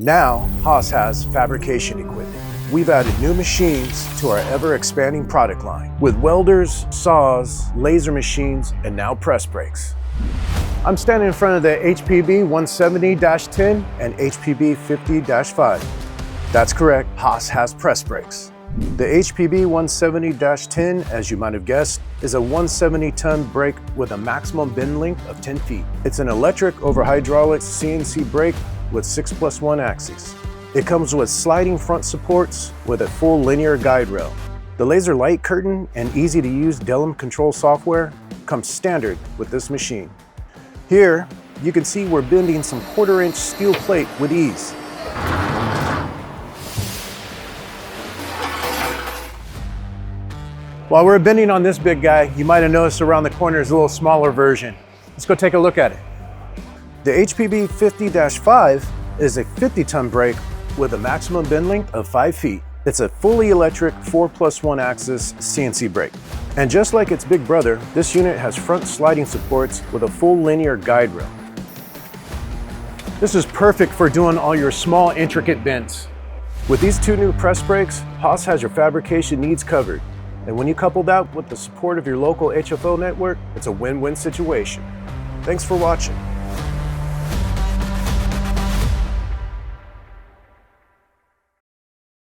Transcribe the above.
Now, Haas has fabrication equipment. We've added new machines to our ever-expanding product line with welders, saws, laser machines, and now press brakes. I'm standing in front of the HPB 170-10 and HPB 50-5. That's correct, Haas has press brakes. The HPB 170-10, as you might have guessed, is a 170-ton brake with a maximum bend length of 10 feet. It's an electric over hydraulic CNC brake with 6+1 axes. It comes with sliding front supports with a full linear guide rail. The laser light curtain and easy-to-use Delum control software comes standard with this machine. Here, you can see we're bending some 1/4-inch steel plate with ease. While we're bending on this big guy, you might have noticed around the corner is a little smaller version. Let's go take a look at it. The HPB 50-5 is a 50-ton brake with a maximum bend length of 5 feet. It's a fully electric 4+1 axis CNC brake. And just like its big brother, this unit has front sliding supports with a full linear guide rail. This is perfect for doing all your small, intricate bends. With these two new press brakes, Haas has your fabrication needs covered. And when you couple that with the support of your local HFO network, it's a win-win situation. Thanks for watching.